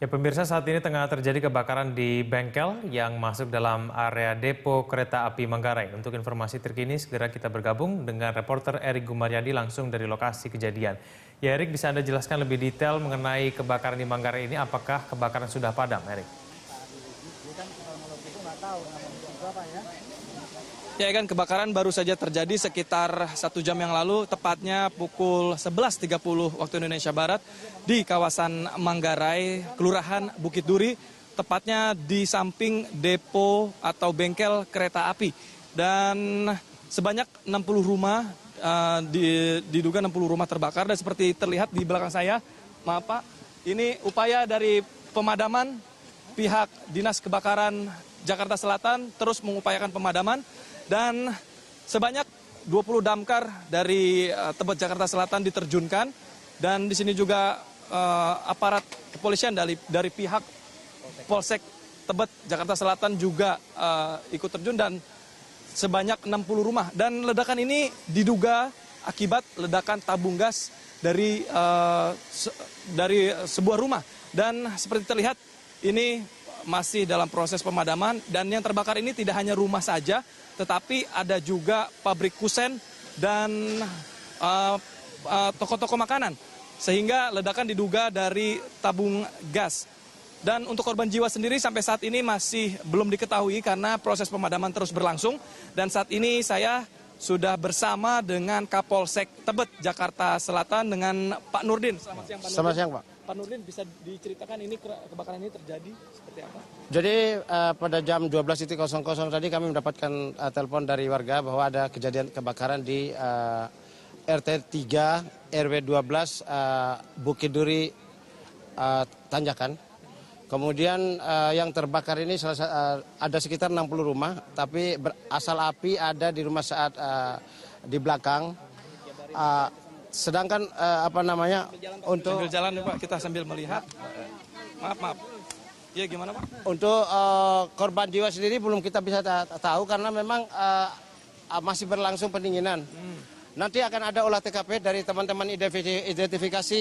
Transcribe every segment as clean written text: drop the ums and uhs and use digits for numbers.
Ya pemirsa, saat ini tengah terjadi kebakaran di bengkel yang masuk dalam area depo kereta api Manggarai. Untuk informasi terkini segera kita bergabung dengan reporter Erik Gumaryadi langsung dari lokasi kejadian. Ya Erik, bisa Anda jelaskan lebih detail mengenai kebakaran di Manggarai ini? Apakah kebakaran sudah padam, Erik? Ya kan, kebakaran baru saja terjadi sekitar 1 jam yang lalu, tepatnya pukul 11.30 waktu Indonesia Barat di kawasan Manggarai, Kelurahan Bukit Duri, tepatnya di samping depo atau bengkel kereta api. Dan sebanyak 60 rumah, diduga 60 rumah terbakar, dan seperti terlihat di belakang saya, maaf Pak, ini upaya dari pemadaman pihak Dinas Kebakaran Jakarta Selatan terus mengupayakan pemadaman. Dan sebanyak 20 damkar dari Tebet Jakarta Selatan diterjunkan, dan di sini juga aparat kepolisian dari pihak Polsek Tebet Jakarta Selatan juga ikut terjun, dan sebanyak 60 rumah. Dan ledakan ini diduga akibat ledakan tabung gas dari sebuah rumah. Dan seperti terlihat ini masih dalam proses pemadaman, dan yang terbakar ini tidak hanya rumah saja, tetapi ada juga pabrik kusen dan toko-toko makanan. Sehingga ledakan diduga dari tabung gas. Dan untuk korban jiwa sendiri sampai saat ini masih belum diketahui karena proses pemadaman terus berlangsung. Dan saat ini saya sudah bersama dengan Kapolsek Tebet Jakarta Selatan dengan Pak Nurdin. Selamat siang Pak Nurdin. Selamat siang Pak. Pak Nurdin, bisa diceritakan ini kebakaran ini terjadi seperti apa? Jadi pada jam 12.00 tadi kami mendapatkan telepon dari warga bahwa ada kejadian kebakaran di RT 3 RW 12 Bukit Duri Tanjakan. Kemudian yang terbakar ini ada sekitar 60 rumah, tapi asal api ada di rumah saat di belakang. Sedangkan untuk sambil jalan Pak, kita sambil melihat. Maaf. Ya gimana Pak? Untuk korban jiwa sendiri belum kita bisa tahu karena memang masih berlangsung pendinginan. Nanti akan ada olah TKP dari teman-teman identifikasi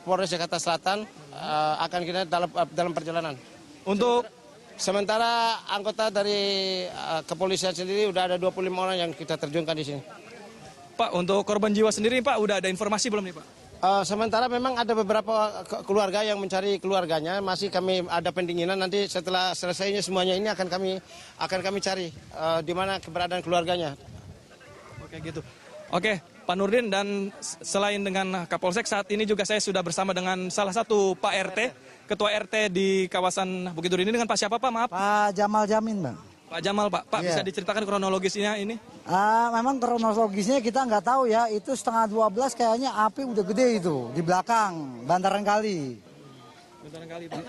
Polres Jakarta Selatan, akan kita dalam perjalanan. Untuk sementara anggota dari kepolisian sendiri udah ada 25 orang yang kita terjunkan di sini. Pak, untuk korban jiwa sendiri Pak, udah ada informasi belum nih Pak? Sementara memang ada beberapa keluarga yang mencari keluarganya, masih kami ada pendinginan. Nanti setelah selesainya semuanya ini akan kami cari di mana keberadaan keluarganya. Oke gitu. Oke, Pak Nurdin, dan selain dengan Kapolsek, saat ini juga saya sudah bersama dengan salah satu Pak RT, Ketua RT di kawasan Bukit Duri ini, dengan Pak siapa Pak? Maaf. Pak Jamal Jamin, Bang. Pak Jamal, Pak. Pak, bisa diceritakan kronologisnya ini? Memang kronologisnya kita nggak tahu ya, itu setengah 12 kayaknya api udah gede itu, di belakang, bantaran kali.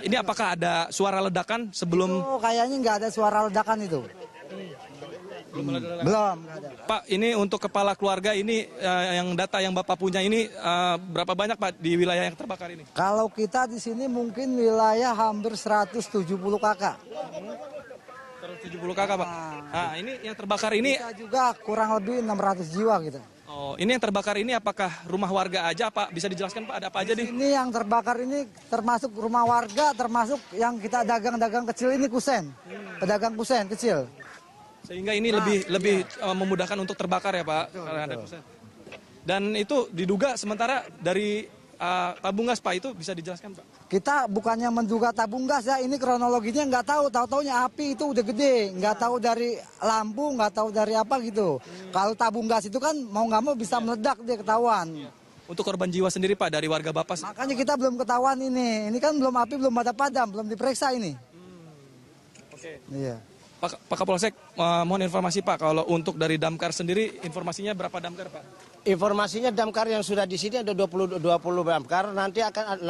Ini apakah ada suara ledakan sebelum? Itu kayaknya nggak ada suara ledakan itu. Belum nggak ada. Pak, ini untuk kepala keluarga ini, yang data yang Bapak punya ini, berapa banyak Pak di wilayah yang terbakar ini? Kalau kita di sini mungkin wilayah hampir 170 kakak. 170 kakak Pak. Nah, ini yang terbakar ini. Kita juga kurang lebih 600 jiwa gitu. Oh, ini yang terbakar ini apakah rumah warga aja Pak? Bisa dijelaskan Pak, ada apa aja nih? Ini yang terbakar ini termasuk rumah warga, termasuk yang kita dagang-dagang kecil ini kusen. Pedagang kusen kecil. Sehingga ini lebih memudahkan untuk terbakar ya Pak. Betul. Dan itu diduga sementara dari tabung gas Pak, itu bisa dijelaskan Pak? Kita bukannya menduga tabung gas ya, ini kronologinya nggak tahu-taunya api itu udah gede, nggak tahu dari lampu, nggak tahu dari apa gitu. Kalau tabung gas itu kan mau nggak mau bisa meledak dia ketahuan. Untuk korban jiwa sendiri Pak dari warga Bapak? Makanya kita belum ketahuan ini kan belum api belum ada padam, belum diperiksa ini. Oke. Iya. Pak Kapolsek, mohon informasi Pak, kalau untuk dari damkar sendiri, informasinya berapa damkar Pak? Informasinya damkar yang sudah di sini ada 20 damkar, nanti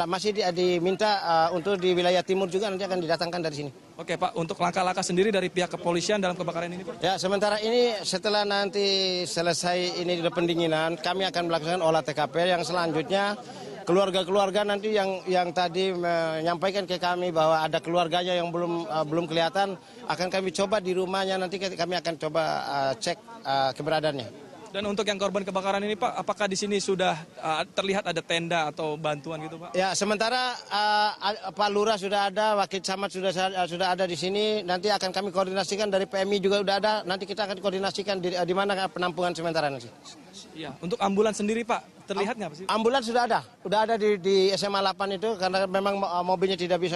masih diminta untuk di wilayah timur juga nanti akan didatangkan dari sini. Oke Pak, untuk langkah-langkah sendiri dari pihak kepolisian dalam kebakaran ini Pak? Ya, sementara ini setelah nanti selesai ini di pendinginan, kami akan melakukan olah TKP yang selanjutnya. Keluarga-keluarga nanti yang tadi menyampaikan ke kami bahwa ada keluarganya yang belum kelihatan, akan kami coba di rumahnya, nanti kami akan coba cek keberadaannya. Dan untuk yang korban kebakaran ini Pak, apakah di sini sudah terlihat ada tenda atau bantuan gitu Pak? Ya, sementara Pak Lurah sudah ada, Wakil Camat sudah ada di sini. Nanti akan kami koordinasikan dari PMI juga sudah ada. Nanti kita akan koordinasikan di mana penampungan sementara nanti. Iya. Untuk ambulans sendiri Pak, terlihat nggak sih? Ambulans sudah ada di SMA 8 itu karena memang mobilnya tidak bisa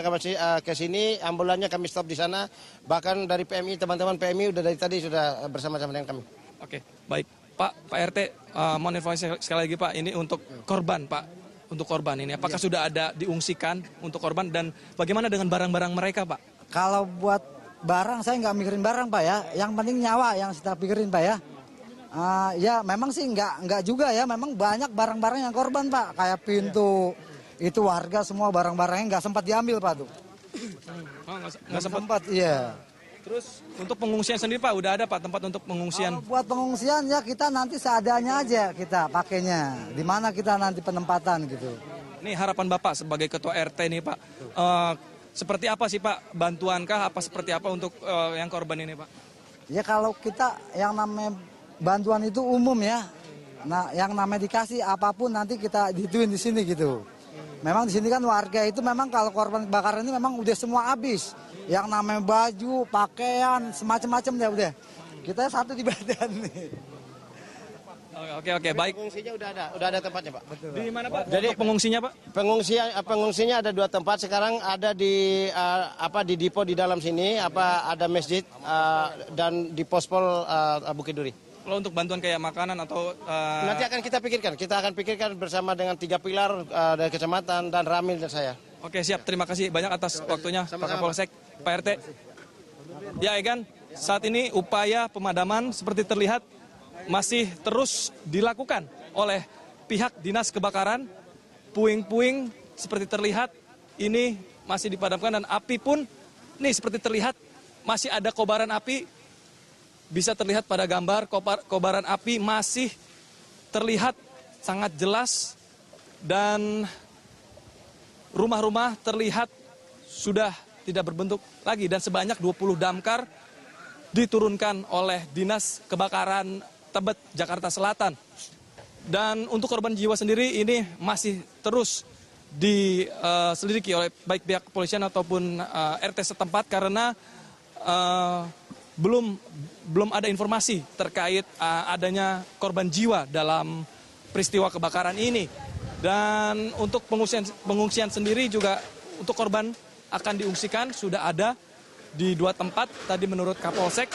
ke sini. Ambulansnya kami stop di sana. Bahkan dari PMI, teman-teman PMI dari tadi sudah bersama-sama dengan kami. Oke, baik. Pak RT, mohon informasi sekali lagi Pak, ini untuk korban Pak, untuk korban ini apakah sudah ada diungsikan untuk korban dan bagaimana dengan barang-barang mereka Pak? Kalau buat barang saya nggak mikirin barang Pak ya, yang penting nyawa yang kita pikirin Pak ya. Ya memang sih nggak juga ya, memang banyak barang-barang yang korban Pak, kayak pintu, itu warga semua barang-barangnya nggak sempat diambil Pak tuh. Nggak sempat, iya. Terus untuk pengungsian sendiri Pak, udah ada Pak tempat untuk pengungsian? Kalau buat pengungsian ya kita nanti seadanya aja kita pakainya. Di mana kita nanti penempatan gitu. Ini harapan Bapak sebagai Ketua RT nih Pak. Seperti apa sih Pak? Bantuankah apa seperti apa untuk yang korban ini Pak? Ya kalau kita yang namanya bantuan itu umum ya. Nah yang namanya dikasih apapun nanti kita dituin di sini gitu. Memang di sini kan warga itu memang kalau korban kebakaran ini memang udah semua habis. Yang namanya baju, pakaian, semacam-macam ya udah. Kita satu di badan nih. Oke, baik. Pengungsinya udah ada tempatnya Pak. Betul. Di mana Pak? Jadi pengungsinya Pak? Pengungsinya ada 2 tempat. Sekarang ada di Dipo di dalam sini, ada masjid dan di Pospol Bukit Duri. Kalau untuk bantuan kayak makanan atau Nanti akan kita pikirkan. Kita akan pikirkan bersama dengan 3 pilar dari kecamatan dan Ramil dan saya. Oke siap, terima kasih banyak atas waktunya Pak Kapolsek, Pak RT. Ya Egan, saat ini upaya pemadaman seperti terlihat masih terus dilakukan oleh pihak Dinas Kebakaran. Puing-puing seperti terlihat ini masih dipadamkan dan api pun nih seperti terlihat masih ada kobaran api. Bisa terlihat pada gambar kobaran api masih terlihat sangat jelas dan rumah-rumah terlihat sudah tidak berbentuk lagi dan sebanyak 20 damkar diturunkan oleh Dinas Kebakaran Tebet, Jakarta Selatan. Dan untuk korban jiwa sendiri ini masih terus diselidiki oleh baik pihak kepolisian ataupun RT setempat karena belum ada informasi terkait adanya korban jiwa dalam peristiwa kebakaran ini. Dan untuk pengungsian sendiri juga untuk korban akan diungsikan sudah ada di 2 tempat tadi menurut Kapolsek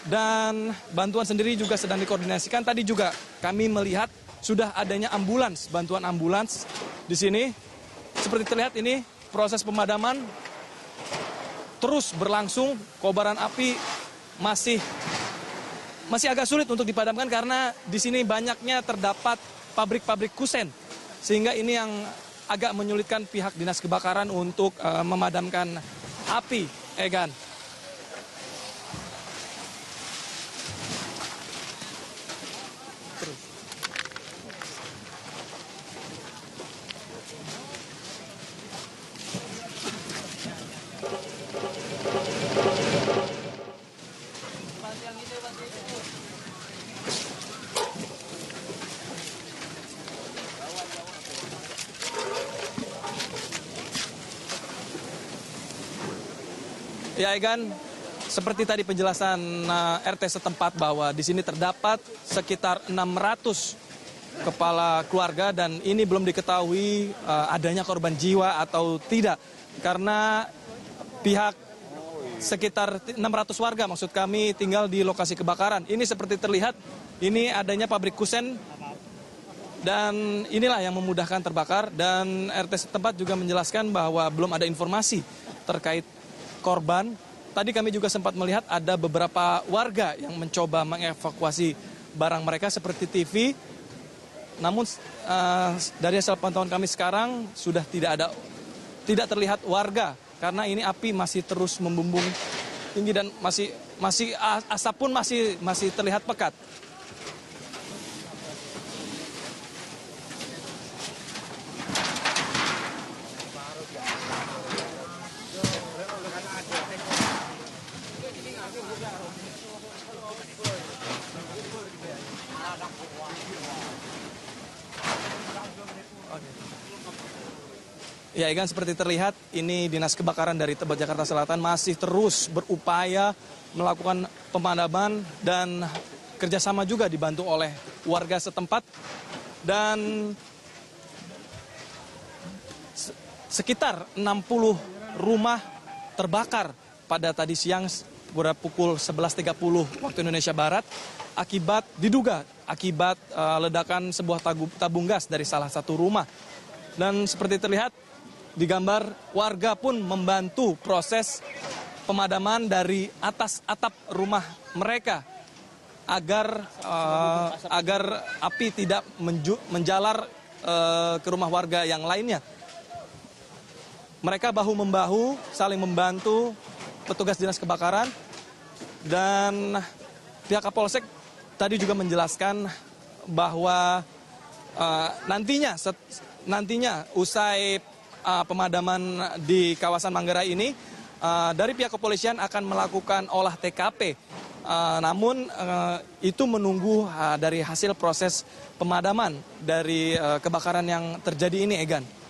dan bantuan sendiri juga sedang dikoordinasikan. Tadi juga kami melihat sudah adanya ambulans, bantuan ambulans di sini. Seperti terlihat ini proses pemadaman terus berlangsung. Kobaran api masih agak sulit untuk dipadamkan karena di sini banyaknya terdapat pabrik-pabrik kusen. Sehingga ini yang agak menyulitkan pihak Dinas Kebakaran untuk memadamkan api, Egan. Ya Egan, seperti tadi penjelasan RT setempat bahwa di sini terdapat sekitar 600 kepala keluarga dan ini belum diketahui adanya korban jiwa atau tidak. Karena pihak sekitar 600 warga maksud kami tinggal di lokasi kebakaran. Ini seperti terlihat, ini adanya pabrik kusen dan inilah yang memudahkan terbakar. Dan RT setempat juga menjelaskan bahwa belum ada informasi terkait korban. Tadi kami juga sempat melihat ada beberapa warga yang mencoba mengevakuasi barang mereka seperti TV. Namun dari hasil pantauan kami sekarang sudah tidak terlihat warga karena ini api masih terus membumbung tinggi dan masih asap pun masih terlihat pekat. Ya, Egan, seperti terlihat ini Dinas Kebakaran dari Tebet, Jakarta Selatan masih terus berupaya melakukan pemadaman dan kerjasama juga dibantu oleh warga setempat. Dan sekitar 60 rumah terbakar pada tadi siang pukul 11.30 waktu Indonesia Barat diduga akibat ledakan sebuah tabung gas dari salah satu rumah. Dan seperti terlihat di gambar, warga pun membantu proses pemadaman dari atas atap rumah mereka agar api tidak menjalar ke rumah warga yang lainnya. Mereka bahu-membahu saling membantu petugas dinas kebakaran, dan pihak Kapolsek tadi juga menjelaskan bahwa nantinya usai pemadaman di kawasan Manggarai ini, dari pihak kepolisian akan melakukan olah TKP. Namun itu menunggu dari hasil proses pemadaman dari kebakaran yang terjadi ini, Egan.